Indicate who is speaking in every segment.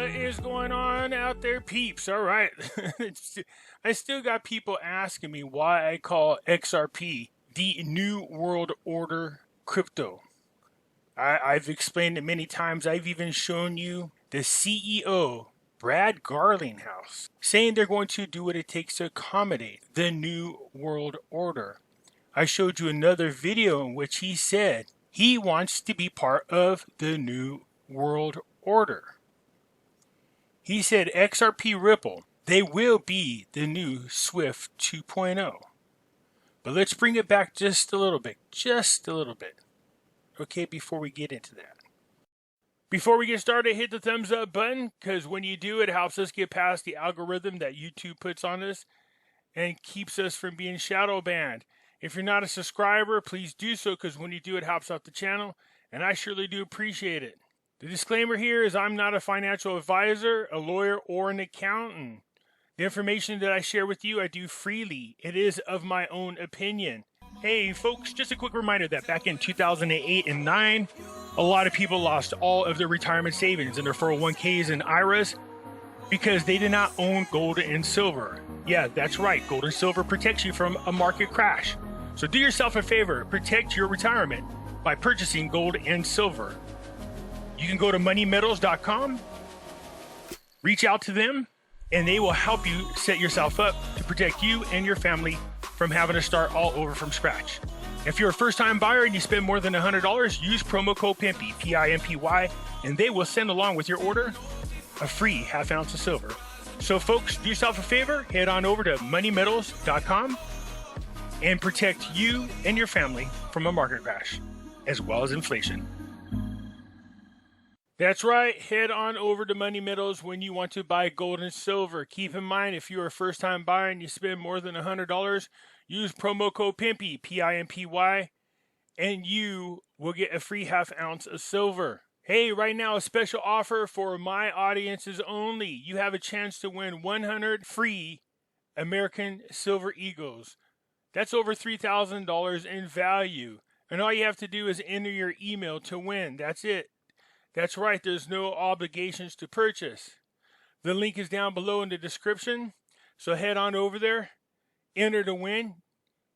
Speaker 1: What is going on out there, peeps? All right. I still got people asking me why I call XRP the New World Order crypto. I've explained it many times. I've even shown you the CEO, Brad Garlinghouse, saying they're going to do what it takes to accommodate the New World Order. I showed you another video in which he said he wants to be part of the New World Order. He said XRP Ripple, they will be the new Swift 2.0. But let's bring it back just a little bit, okay, before we get into that. Before we get started, hit the thumbs up button, because when you do, it helps us get past the algorithm that YouTube puts on us and keeps us from being shadow banned. If you're not a subscriber, please do so, because when you do, it helps out the channel, and I surely do appreciate it. The disclaimer here is I'm not a financial advisor, a lawyer, or an accountant. The information that I share with you, I do freely. It is of my own opinion. Hey folks, just a quick reminder that back in 2008 and 9, a lot of people lost all of their retirement savings in their 401ks and IRAs because they did not own gold and silver. Yeah, that's right. Gold and silver protects you from a market crash. So do yourself a favor, protect your retirement by purchasing gold and silver. You can go to moneymetals.com, reach out to them, and they will help you set yourself up to protect you and your family from having to start all over from scratch. If you're a first-time buyer and you spend more than $100, use promo code Pimpy, P-I-M-P-Y, and they will send along with your order a free half ounce of silver. So folks, do yourself a favor, head on over to moneymetals.com and protect you and your family from a market crash, as well as inflation. That's right, head on over to Money Metals when you want to buy gold and silver. Keep in mind, if you're a first-time buyer and you spend more than $100, use promo code Pimpy, P-I-M-P-Y, and you will get a free half ounce of silver. Hey, right now, a special offer for my audiences only. You have a chance to win 100 free American Silver Eagles. That's over $3,000 in value. And all you have to do is enter your email to win. That's it. That's right, there's no obligations to purchase. The link is down below in the description, so head on over there, enter to win.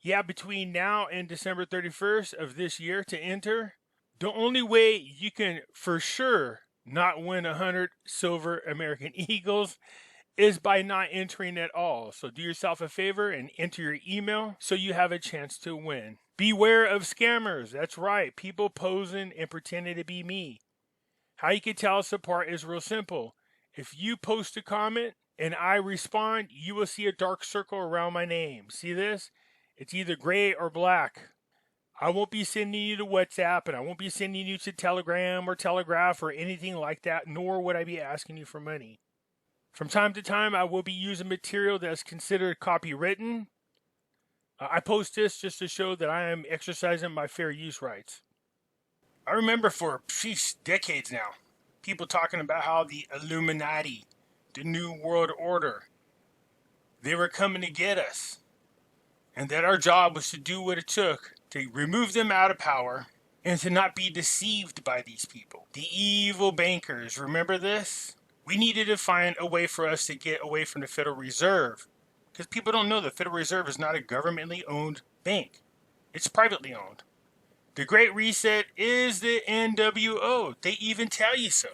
Speaker 1: Yeah, between now and December 31st of this year to enter. The only way you can for sure not win 100 silver American Eagles is by not entering at all. So do yourself a favor and enter your email so you have a chance to win. Beware of scammers. That's right, people posing and pretending to be me. How you can tell us apart is real simple. If you post a comment and I respond, you will see a dark circle around my name. See this? It's either gray or black. I won't be sending you to WhatsApp, and I won't be sending you to Telegram or Telegraph or anything like that, nor would I be asking you for money. From time to time, I will be using material that's considered copywritten. I post this just to show that I am exercising my fair use rights. I remember for decades now, people talking about how the Illuminati, the New World Order, they were coming to get us. And that our job was to do what it took to remove them out of power and to not be deceived by these people. The evil bankers, remember this? We needed to find a way for us to get away from the Federal Reserve. Because people don't know the Federal Reserve is not a governmentally owned bank. It's privately owned. The Great Reset is the NWO. They even tell you so.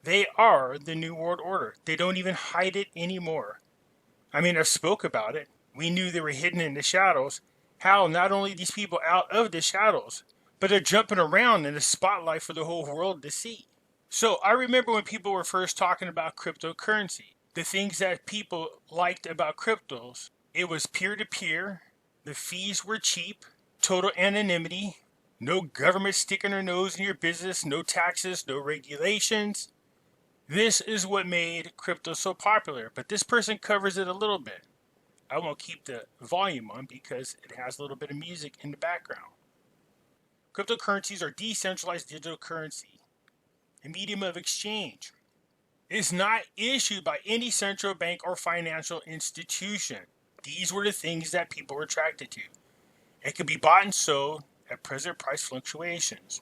Speaker 1: They are the New World Order. They don't even hide it anymore. I mean, I spoke about it. We knew they were hidden in the shadows. How not only these people out of the shadows, but they're jumping around in the spotlight for the whole world to see. So I remember when people were first talking about cryptocurrency. The things that people liked about cryptos, it was peer-to-peer. The fees were cheap. Total anonymity, no government sticking their nose in your business, no taxes, no regulations. This is what made crypto so popular, but this person covers it a little bit. I won't keep the volume on because it has a little bit of music in the background. Cryptocurrencies are decentralized digital currency, a medium of exchange. It is not issued by any central bank or financial institution. These were the things that people were attracted to. It can be bought and sold at present price fluctuations.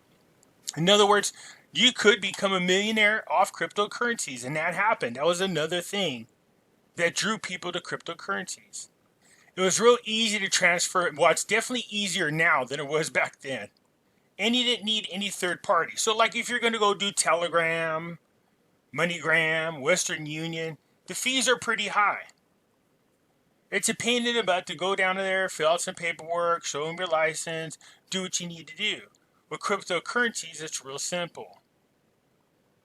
Speaker 1: In other words, You could become a millionaire off cryptocurrencies, and that happened. That was another thing that drew people to cryptocurrencies. It was real easy to transfer. Well, it's definitely easier now than it was back then. And you didn't need any third party. So like if you're going to go do Telegram, MoneyGram, Western Union, the fees are pretty high. It's a pain in the butt to go down there, fill out some paperwork, show them your license, do what you need to do. With cryptocurrencies, it's real simple.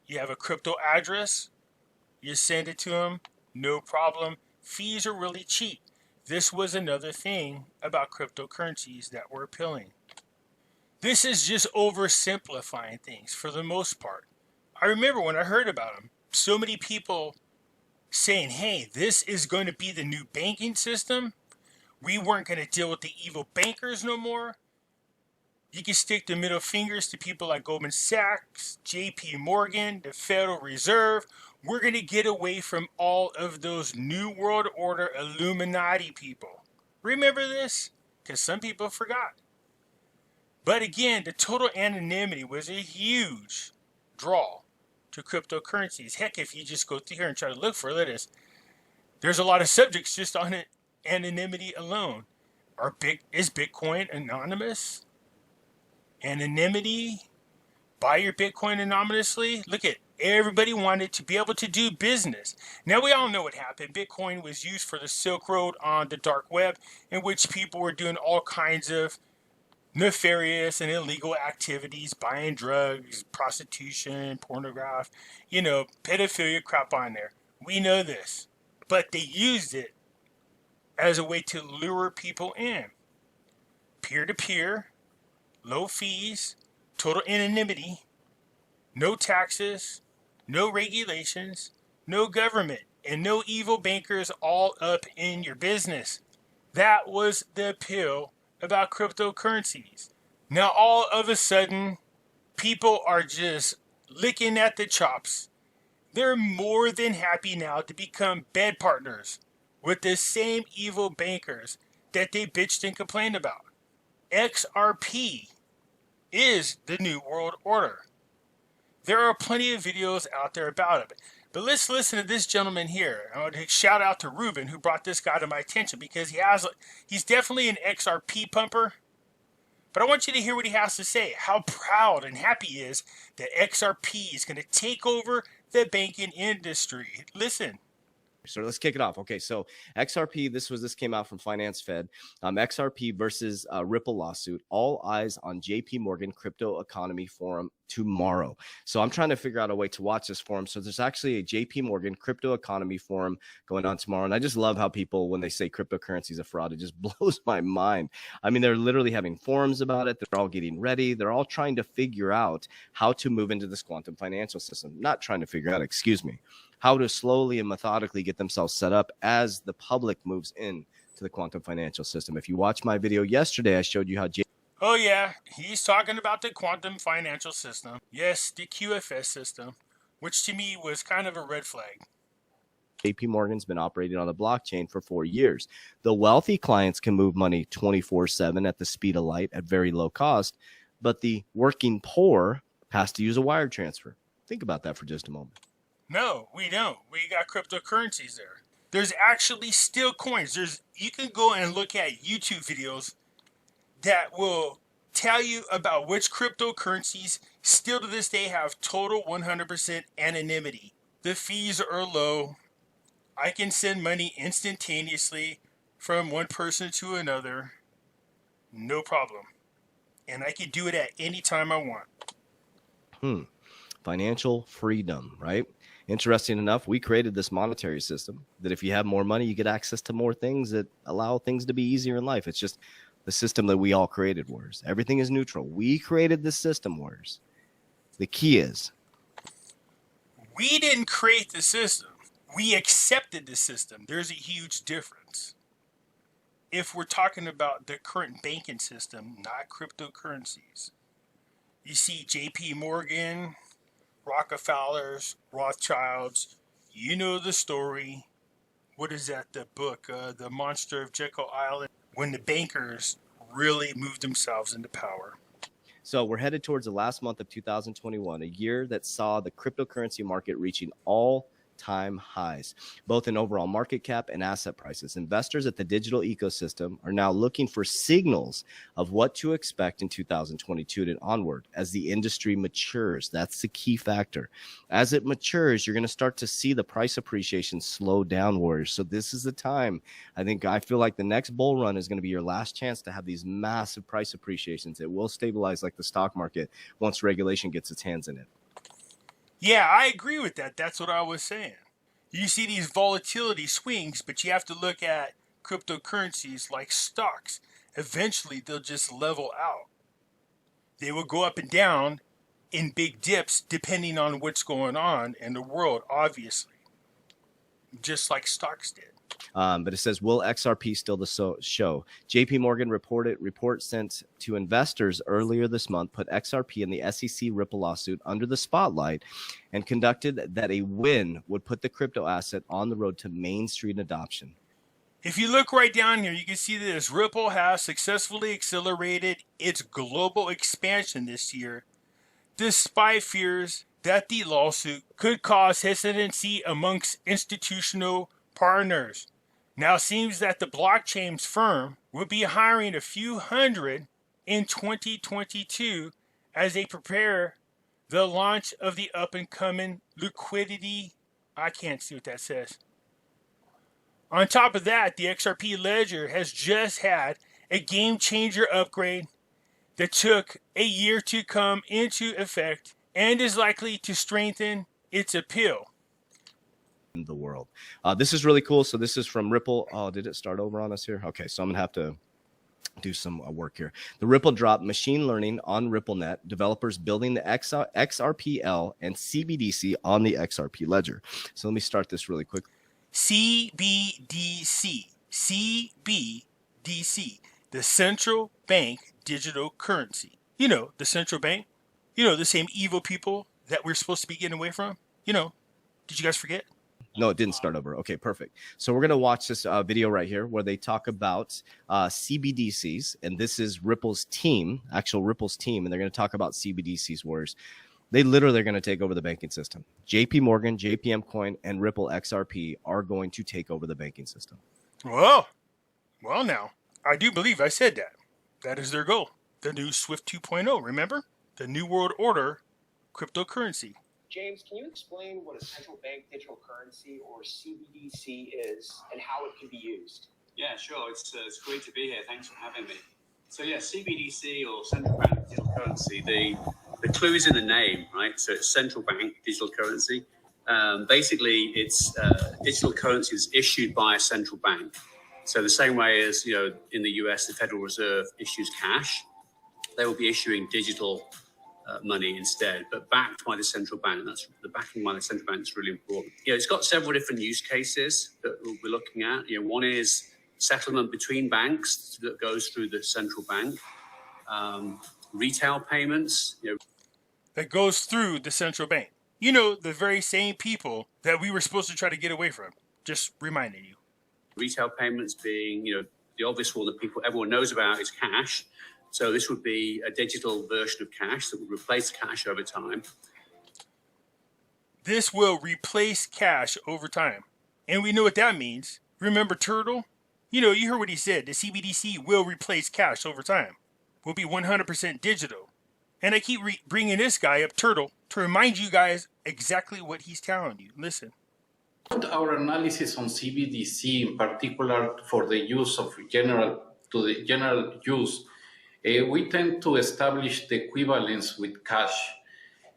Speaker 1: You have a crypto address, you send it to them, no problem. Fees are really cheap. This was another thing about cryptocurrencies that were appealing. This is just oversimplifying things for the most part. I remember when I heard about them, so many people saying, hey, this is going to be the new banking system. We weren't going to deal with the evil bankers no more. You can stick the middle fingers to people like Goldman Sachs, JP Morgan, the Federal Reserve. We're going to get away from all of those New World Order Illuminati people. Remember this? Because some people forgot. But again, the total anonymity was a huge draw to cryptocurrencies. Heck, if you just go through here and try to look for it, there's a lot of subjects just on it, anonymity alone. Is Bitcoin anonymous? Anonymity? Buy your Bitcoin anonymously? Look at everybody wanted to be able to do business. Now we all know what happened. Bitcoin was used for the Silk Road on the dark web, in which people were doing all kinds of nefarious and illegal activities, buying drugs, prostitution, pornography, pedophilia crap on there. We know this. But they used it as a way to lure people in. Peer-to-peer, low fees, total anonymity, no taxes, no regulations, no government, and no evil bankers all up in your business. That was the appeal about cryptocurrencies. Now all of a sudden, people are just licking at the chops. They're more than happy now to become bed partners with the same evil bankers that they bitched and complained about. XRP is the New World Order. There are plenty of videos out there about it. But let's listen to this gentleman here. I want to shout out to Ruben, who brought this guy to my attention, because he's definitely an XRP pumper. But I want you to hear what he has to say, how proud and happy he is that XRP is going to take over the banking industry. Listen.
Speaker 2: So let's kick it off. Okay, so XRP, this came out from Finance Fed. XRP versus Ripple lawsuit. All eyes on JP Morgan Crypto Economy Forum tomorrow. So I'm trying to figure out a way to watch this forum. So there's actually a JP Morgan Crypto Economy Forum going on tomorrow. And I just love how people, when they say cryptocurrency is a fraud, it just blows my mind. I mean, they're literally having forums about it. They're all getting ready. They're all trying to figure out how to move into this quantum financial system. Not trying to figure out, how to slowly and methodically get themselves set up as the public moves in to the quantum financial system. If you watched my video yesterday, I showed you how
Speaker 1: Oh yeah, he's talking about the quantum financial system. Yes, the QFS system, which to me was kind of a red flag.
Speaker 2: JP Morgan's been operating on the blockchain for 4 years. The wealthy clients can move money 24/7 at the speed of light at very low cost, but the working poor has to use a wire transfer. Think about that for just a moment.
Speaker 1: No, we don't. We got cryptocurrencies there. There's actually still coins. You can go and look at YouTube videos that will tell you about which cryptocurrencies still to this day have total 100% anonymity. The fees are low. I can send money instantaneously from one person to another. No problem. And I can do it at any time I want.
Speaker 2: Financial freedom, right? Interesting enough, we created this monetary system that if you have more money, you get access to more things that allow things to be easier in life. It's just the system that we all created, Warriors. Everything is neutral. We created this system, Warriors. The key is,
Speaker 1: we didn't create the system. We accepted the system. There's a huge difference. If we're talking about the current banking system, not cryptocurrencies. You see JP Morgan, Rockefellers, Rothschilds, you know the story. What is that, the book, The Monster of Jekyll Island, when the bankers really moved themselves into power.
Speaker 2: So we're headed towards the last month of 2021, a year that saw the cryptocurrency market reaching all-time highs, both in overall market cap and asset prices. Investors at the digital ecosystem are now looking for signals of what to expect in 2022 and onward as the industry matures. That's the key factor. As it matures, you're going to start to see the price appreciation slow down, warriors. So this is the time. I feel like the next bull run is going to be your last chance to have these massive price appreciations. It will stabilize like the stock market once regulation gets its hands in it.
Speaker 1: Yeah, I agree with that. That's what I was saying. You see these volatility swings, but you have to look at cryptocurrencies like stocks. Eventually, they'll just level out. They will go up and down in big dips depending on what's going on in the world, obviously, just like stocks did.
Speaker 2: But it says, will XRP still the show? JP Morgan report sent to investors earlier this month put XRP in the SEC Ripple lawsuit under the spotlight and conducted that a win would put the crypto asset on the road to mainstream adoption.
Speaker 1: If you look right down here, you can see this. Ripple has successfully accelerated its global expansion this year, despite fears that the lawsuit could cause hesitancy amongst institutional partners. Now it seems that the blockchain's firm will be hiring a few hundred in 2022 as they prepare the launch of the up-and-coming liquidity. I can't see what that says. On top of that, the XRP ledger has just had a game-changer upgrade that took a year to come into effect and is likely to strengthen its appeal
Speaker 2: in the world. This is really cool. So this is from Ripple. Oh, did it start over on us here? Okay, so I'm gonna have to do some work here. The Ripple drop machine learning on RippleNet, developers building the XRPL and CBDC on the XRP ledger. So let me start this really quick.
Speaker 1: CBDC, the central bank digital currency. You know, the central bank, you know, the same evil people that we're supposed to be getting away from. You know, did you guys forget?
Speaker 2: No, it didn't start over. Okay, perfect. So we're going to watch this video right here where they talk about CBDCs. And this is Ripple's team, actual Ripple's team. And they're going to talk about CBDCs, warriors. They literally are going to take over the banking system. JP Morgan, JPM Coin, and Ripple XRP are going to take over the banking system.
Speaker 1: Well, now, I do believe I said that. That is their goal. The new SWIFT 2.0, remember? The New World Order cryptocurrency.
Speaker 3: James, can you explain what a central bank digital currency or CBDC is and how it can be used?
Speaker 4: Yeah, sure. It's great to be here. Thanks for having me. So yeah, CBDC or central bank digital currency, the clue is in the name, right? So it's central bank digital currency. Basically, it's digital currency is issued by a central bank. So the same way as, you know, in the US, the Federal Reserve issues cash, they will be issuing digital money instead, but backed by the central bank. And that's the backing by the central bank is really important. You know, it's got several different use cases that we're looking at. You know, one is settlement between banks that goes through the central bank. Retail payments, you know,
Speaker 1: that goes through the central bank. You know, the very same people that we were supposed to try to get away from. Just reminding you.
Speaker 4: Retail payments being, you know, the obvious one that everyone knows about is cash. So this would be a digital version of cash that would replace cash over time.
Speaker 1: This will replace cash over time. And we know what that means. Remember Turtle? You know, you heard what he said. The CBDC will replace cash over time. Will be 100% digital. And I keep bringing this guy up, Turtle, to remind you guys exactly what he's telling you. Listen.
Speaker 5: Our analysis on CBDC, in particular for the use of general use, we tend to establish the equivalence with cash.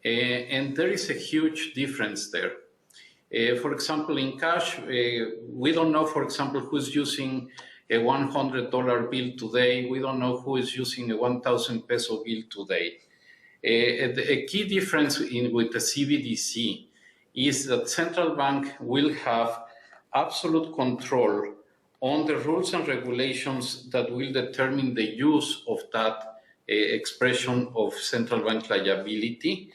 Speaker 5: And there is a huge difference there. For example, in cash, we don't know, for example, who's using a $100 bill today. We don't know who is using a 1,000 peso bill today. A key difference with the CBDC is that central bank will have absolute control on the rules and regulations that will determine the use of that expression of central bank liability.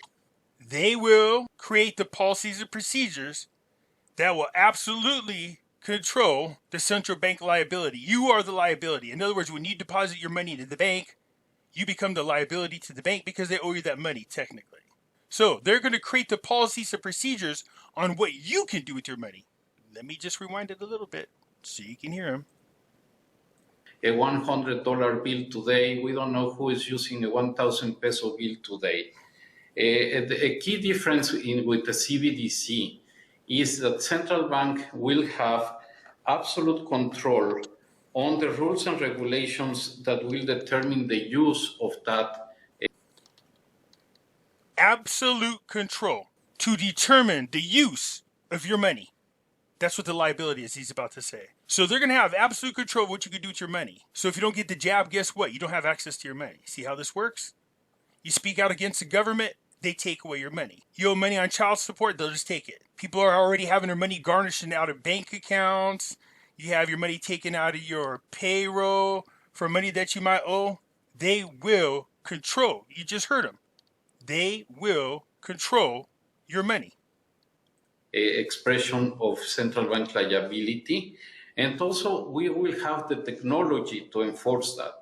Speaker 1: They will create the policies and procedures that will absolutely control the central bank liability. You are the liability. In other words, when you deposit your money into the bank, you become the liability to the bank because they owe you that money technically. So they're going to create the policies and procedures on what you can do with your money. Let me just rewind it a little bit so you can hear them.
Speaker 5: A $100 bill today, we don't know who is using a 1,000 peso bill today. A key difference with the CBDC is that central bank will have absolute control on the rules and regulations that will determine the use of that.
Speaker 1: Absolute control to determine the use of your money. That's what the liability is he's about to say. So they're going to have absolute control of what you can do with your money. So if you don't get the jab, guess what? You don't have access to your money. See how this works? You speak out against the government, they take away your money. You owe money on child support, they'll just take it. People are already having their money garnished out of bank accounts. You have your money taken out of your payroll for money that you might owe. They will control. You just heard them. They will control your money.
Speaker 5: Expression of central bank liability. And also, we will have the technology to enforce that.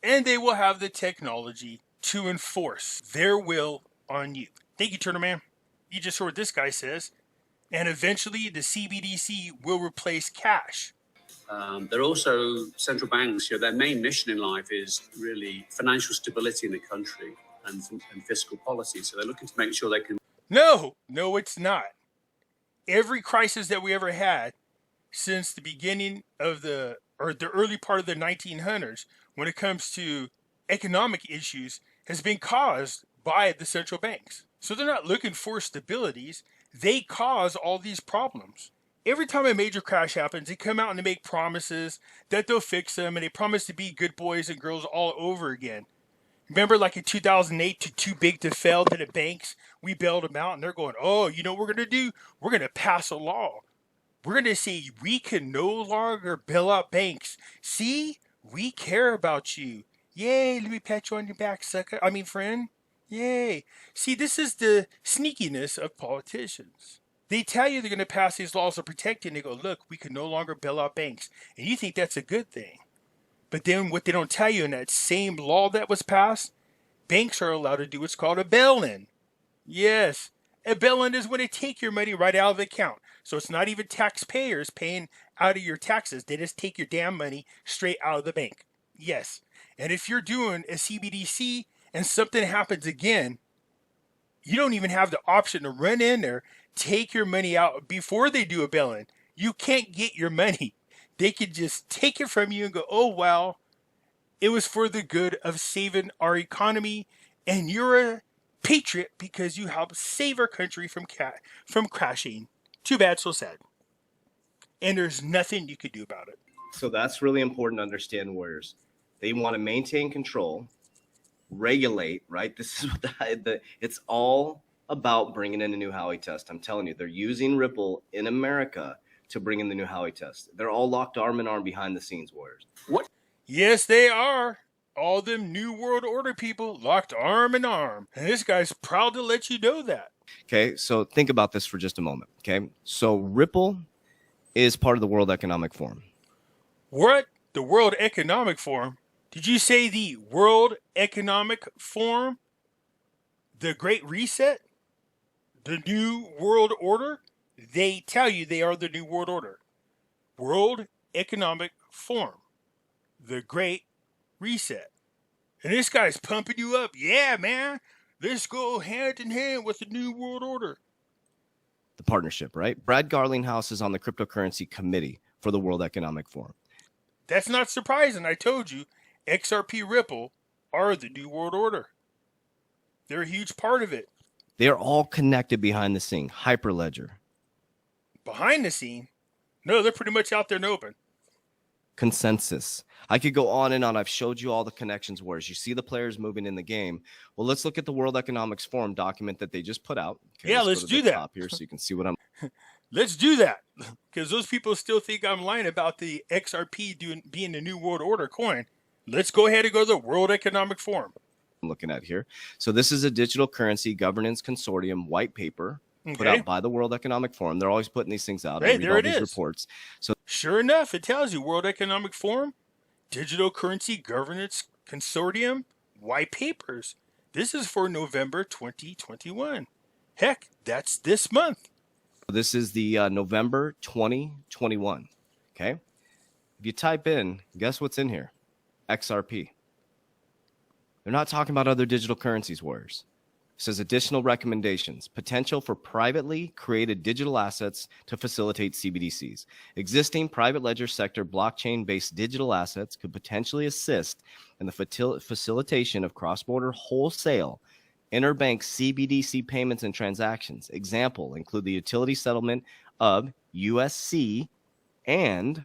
Speaker 1: And they will have the technology to enforce their will on you. Thank you, Turtle Man. You just heard what this guy says. And eventually, the CBDC will replace cash.
Speaker 4: They're also central banks. Their main mission in life is really financial stability in the country and fiscal policy. So they're looking to make sure they can.
Speaker 1: No, it's not. Every crisis that we ever had since the beginning of the early part of the 1900s, when it comes to economic issues, has been caused by the central banks. So they're not looking for stabilities. They cause all these problems. Every time a major crash happens, they come out and they make promises that they'll fix them, and they promise to be good boys and girls all over again. Remember, like in 2008, too big to fail to the banks, we bailed them out, and they're going, oh, you know what we're going to do? We're going to pass a law. We're going to say we can no longer bail out banks. See, we care about you. Yay, let me pat you on your back, sucker. Friend. Yay. See, this is the sneakiness of politicians. They tell you they're going to pass these laws to protect you, and they go, look, we can no longer bail out banks. And you think that's a good thing. But then what they don't tell you in that same law that was passed, banks are allowed to do what's called a bail-in. Yes, a bail-in is when they take your money right out of the account. So it's not even taxpayers paying out of your taxes. They just take your damn money straight out of the bank. Yes. And if you're doing a CBDC and something happens again, you don't even have the option to run in there, take your money out before they do a bail-in. You can't get your money. They could just take it from you and go, oh, well, it was for the good of saving our economy, and you're a patriot because you helped save our country from crashing. Too bad, so sad. And there's nothing you could do about it.
Speaker 2: So that's really important to understand, Warriors. They want to maintain control, regulate, right? This is what it's all about, bringing in a new Howey test. I'm telling you, they're using Ripple in America to bring in the new Howey test. They're all locked arm in arm behind the scenes, Warriors.
Speaker 4: What?
Speaker 1: Yes, they are. All them New World Order people locked arm in arm. And this guy's proud to let you know that.
Speaker 2: Okay, so think about this for just a moment. Okay, so Ripple is part of the World Economic Forum.
Speaker 1: What? The World Economic Forum? Did you say the World Economic Forum? The Great Reset? The New World Order? They tell you they are the New World Order. World Economic Forum. The Great Reset. And this guy's pumping you up. Yeah, man. Let's go hand in hand with the New World Order.
Speaker 2: The partnership, right? Brad Garlinghouse is on the cryptocurrency committee for the World Economic Forum.
Speaker 1: That's not surprising. I told you, XRP Ripple are the New World Order. They're a huge part of it.
Speaker 2: They're all connected behind the scene. Hyperledger.
Speaker 1: Behind the scene? No, they're pretty much out there in open.
Speaker 2: Consensus. I could go on and on. I've showed you all the connections, whereas you see the players moving in the game. Well, let's look at the World Economics Forum document that they just put out. Okay,
Speaker 1: yeah, let's do that.
Speaker 2: Top here so you can see what I'm.
Speaker 1: Let's do that, because those people still think I'm lying about the XRP being the New World Order coin. Let's go ahead and go to the World Economic Forum.
Speaker 2: I'm looking at here. So this is a digital currency governance consortium white paper put out by the World Economic Forum. They're always putting these things out.
Speaker 1: Hey,
Speaker 2: I read
Speaker 1: there
Speaker 2: all
Speaker 1: it
Speaker 2: these
Speaker 1: is.
Speaker 2: Reports. So
Speaker 1: sure enough, it tells you World Economic Forum, digital currency governance Consortium white papers. This is for November 2021. Heck, that's this month.
Speaker 2: This is the November 2021. Okay. If you type in, guess what's in here? XRP. They're not talking about other digital currencies, warriors. It says additional recommendations, potential for privately created digital assets to facilitate CBDCs. Existing private ledger sector blockchain-based digital assets could potentially assist in the facilitation of cross-border wholesale interbank CBDC payments and transactions. Example include the utility settlement of USC and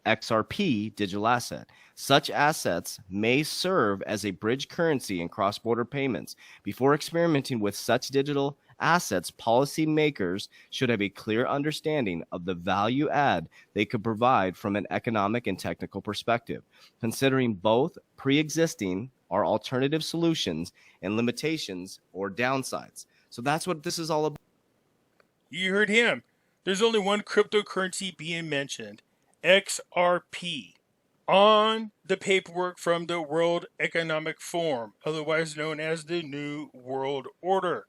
Speaker 2: XRP digital asset. Such assets may serve as a bridge currency in cross-border payments. Before experimenting with such digital assets, policymakers should have a clear understanding of the value add they could provide from an economic and technical perspective, considering both pre-existing or alternative solutions and limitations or downsides. So that's what this is all about.
Speaker 1: You heard him. There's only one cryptocurrency being mentioned, XRP, on the paperwork from the World Economic Forum, otherwise known as the New World Order.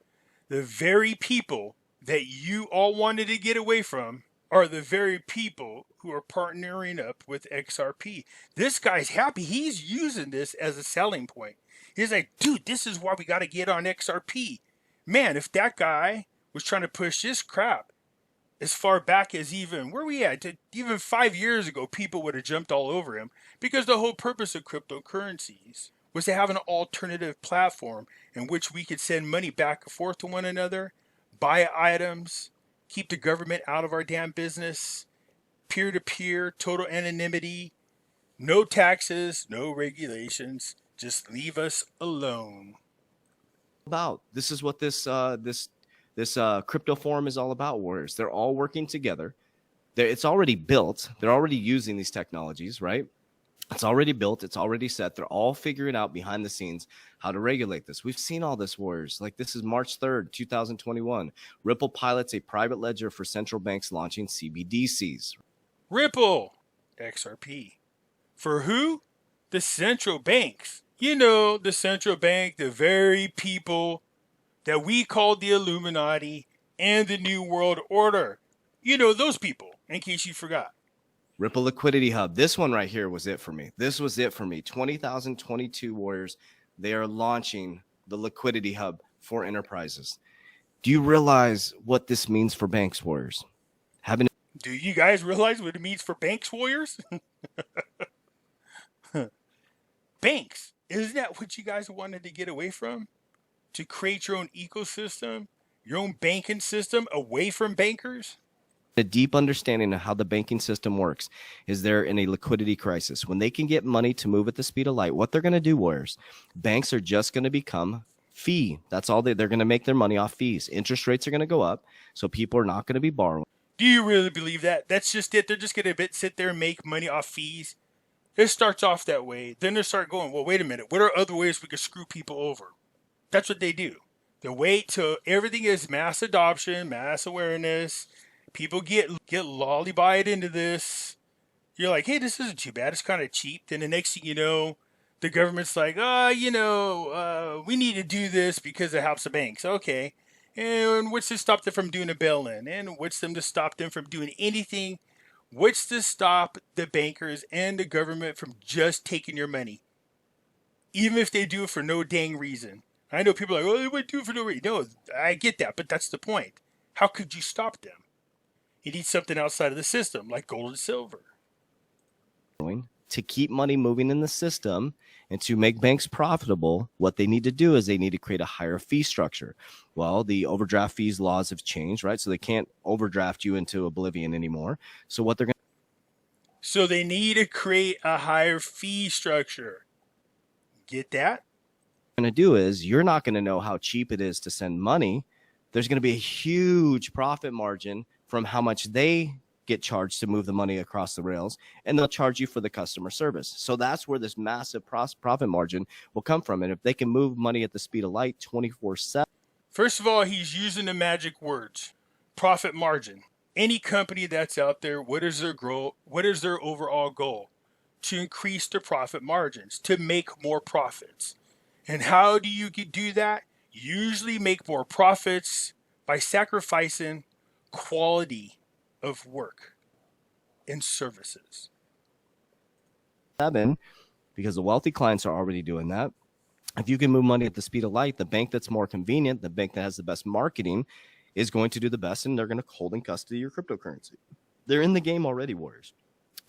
Speaker 1: The very people that you all wanted to get away from are the very people who are partnering up with XRP. This guy's happy. He's using this as a selling point. He's like, dude, this is why we got to get on XRP. Man, if that guy was trying to push this crap as far back as even, where we at, even 5 years ago, people would have jumped all over him, because the whole purpose of cryptocurrencies was to have an alternative platform in which we could send money back and forth to one another, buy items, keep the government out of our damn business, peer-to-peer, total anonymity, no taxes, no regulations, just leave us alone.
Speaker 2: This is what this crypto forum is all about, warriors. They're all working together. It's already built. They're already using these technologies, right? It's already built. It's already set. They're all figuring out behind the scenes how to regulate this. We've seen all this, warriors. Like, this is March 3rd, 2021. Ripple pilots a private ledger for central banks launching CBDCs.
Speaker 1: Ripple, XRP. For who? The central banks. You know, the central bank, the very people that we called the Illuminati and the New World Order. You know, those people, in case you forgot.
Speaker 2: Ripple Liquidity Hub. This one right here was it for me. This was it for me. 20,022 warriors. They are launching the Liquidity Hub for enterprises. Do you realize what this means for banks, warriors?
Speaker 1: Do you guys realize what it means for banks, warriors? Banks. Isn't that what you guys wanted to get away from? To create your own ecosystem, your own banking system away from bankers?
Speaker 2: A deep understanding of how the banking system works is they're in a liquidity crisis. When they can get money to move at the speed of light, what they're going to do, warriors, banks are just going to become fee. That's all they're going to make their money off fees. Interest rates are going to go up, so people are not going to be borrowing.
Speaker 1: Do you really believe that? That's just it. They're just going to sit there and make money off fees. It starts off that way. Then they start going, well, wait a minute. What are other ways we could screw people over? That's what they do. They wait till everything is mass adoption, mass awareness. People get lollied into this. You're like, hey, this isn't too bad. It's kind of cheap. Then the next thing you know, the government's like, we need to do this because it helps the banks. Okay. And what's to stop them from doing a bail-in? And what's them to stop them from doing anything? What's to stop the bankers and the government from just taking your money? Even if they do it for no dang reason. I know people are like, oh, they would do it for no reason. No, I get that, but that's the point. How could you stop them? You need something outside of the system, like gold and silver.
Speaker 2: To keep money moving in the system and to make banks profitable, what they need to do is they need to create a higher fee structure. Well, the overdraft fees laws have changed, right? So they can't overdraft you into oblivion anymore. So what they're going to...
Speaker 1: So they need to create a higher fee structure. Get that?
Speaker 2: Going to do is you're not going to know how cheap it is to send money. There's going to be a huge profit margin from how much they get charged to move the money across the rails, and they'll charge you for the customer service. So that's where this massive profit margin will come from. And if they can move money at the speed of light 24/7.
Speaker 1: First of all, he's using the magic words, profit margin. Any company that's out there, what is their overall goal? to increase their profit margins, to make more profits. And how do you do that? You usually make more profits by sacrificing quality of work and services.
Speaker 2: 7, because the wealthy clients are already doing that. If you can move money at the speed of light, the bank that's more convenient, the bank that has the best marketing is going to do the best, and they're going to hold in custody your cryptocurrency. They're in the game already, Warriors.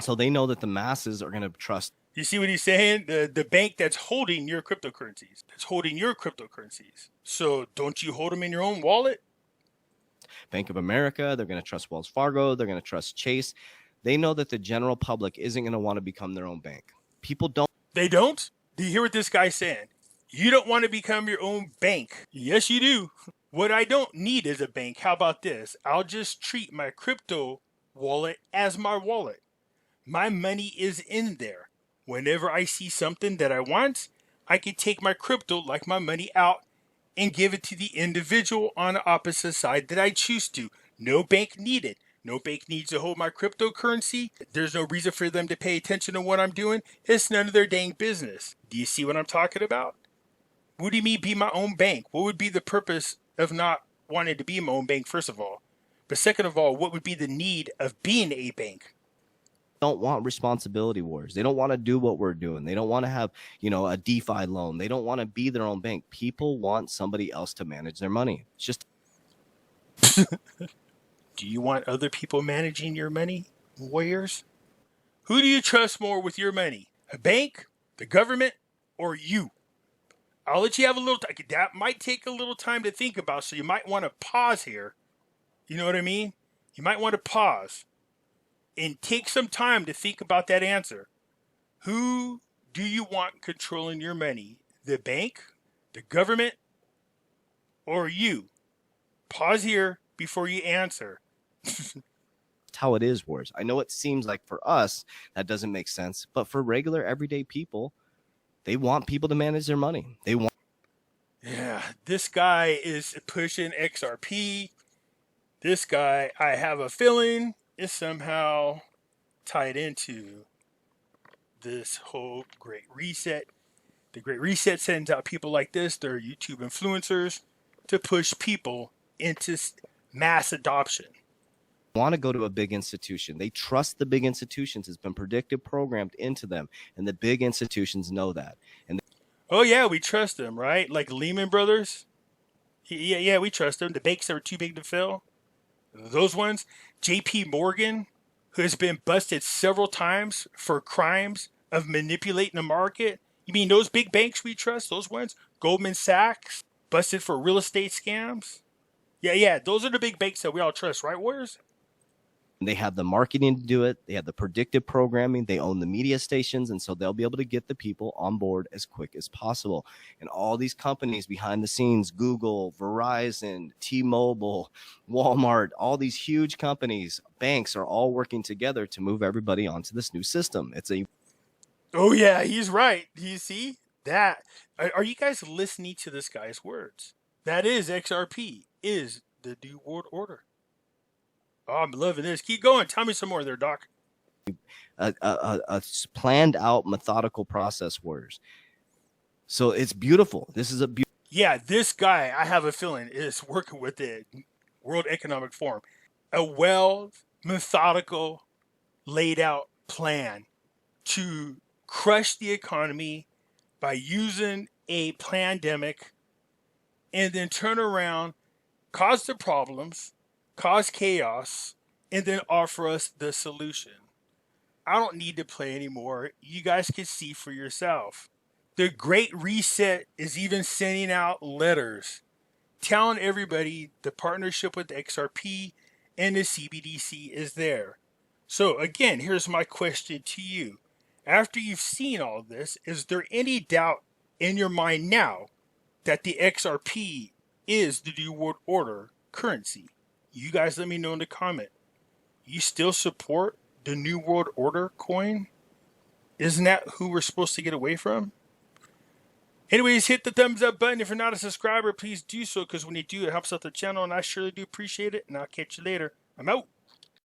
Speaker 2: So they know that the masses are going to trust.
Speaker 1: You see what he's saying? The bank that's holding your cryptocurrencies. That's holding your cryptocurrencies. So don't you hold them in your own wallet?
Speaker 2: Bank of America, they're going to trust Wells Fargo, they're going to trust Chase. They know that the general public isn't going to want to become their own bank. People don't.
Speaker 1: They don't? Do you hear what this guy's saying? You don't want to become your own bank. Yes, you do. What I don't need is a bank. How about this? I'll just treat my crypto wallet as my wallet. My money is in there. Whenever I see something that I want, I can take my crypto like my money out and give it to the individual on the opposite side that I choose to. No bank needed. No bank needs to hold my cryptocurrency. There's no reason for them to pay attention to what I'm doing. It's none of their dang business. Do you see what I'm talking about? What do you mean be my own bank? What would be the purpose of not wanting to be my own bank, first of all? But second of all, what would be the need of being a bank?
Speaker 2: Don't want responsibility wars. They don't want to do what we're doing. They don't want to have, a DeFi loan. They don't want to be their own bank. People want somebody else to manage their money. It's just.
Speaker 1: Do you want other people managing your money, Warriors? Who do you trust more with your money? A bank, the government, or you? I'll let you have a little time. That might take a little time to think about, so you might want to pause here. You know what I mean? You might want to pause and take some time to think about that answer. Who do you want controlling your money? The bank, the government, or you? Pause here before you answer.
Speaker 2: That's how it is, Wars. I know it seems like for us that doesn't make sense, but for regular everyday people, they want people to manage their money. They want.
Speaker 1: Yeah, this guy is pushing XRP. This guy, I have a feeling, is somehow tied into this whole Great Reset. The Great Reset sends out people like this, they're YouTube influencers, to push people into mass adoption.
Speaker 2: Want to go to a big institution. They trust the big institutions. It's been predicted, programmed into them, and the big institutions know that. And
Speaker 1: oh yeah, we trust them, right? Like Lehman Brothers. Yeah, we trust them. The banks that were too big to fail, those ones. JP Morgan, who has been busted several times for crimes of manipulating the market. You mean those big banks we trust? Those ones? Goldman Sachs, busted for real estate scams. Yeah, those are the big banks that we all trust, right, Warriors?
Speaker 2: they have the marketing to do it. They have the predictive programming. They own the media stations. And so they'll be able to get the people on board as quick as possible. And all these companies behind the scenes, Google, Verizon, T-Mobile, Walmart, all these huge companies, banks are all working together to move everybody onto this new system.
Speaker 1: Oh, yeah, he's right. Do you see that? Are you guys listening to this guy's words? That is XRP, is the New World Order. Oh, I'm loving this. Keep going. Tell me some more there, Doc.
Speaker 2: A planned out methodical process words. So it's beautiful. This is a beautiful.
Speaker 1: Yeah, this guy, I have a feeling, is working with the World Economic Forum. A well methodical, laid out plan to crush the economy by using a pandemic and then turn around, cause the problems, cause chaos, and then offer us the solution. I don't need to play anymore. You guys can see for yourself. The Great Reset is even sending out letters telling everybody the partnership with XRP and the CBDC is there. So again, here's my question to you. After you've seen all of this, is there any doubt in your mind now that the XRP is the New World Order currency? You guys let me know in the comment. You still support the New World Order coin? Isn't that who we're supposed to get away from? Anyways, hit the thumbs up button. If you're not a subscriber, please do so, because when you do, it helps out the channel, and I surely do appreciate it. And I'll catch you later. I'm out.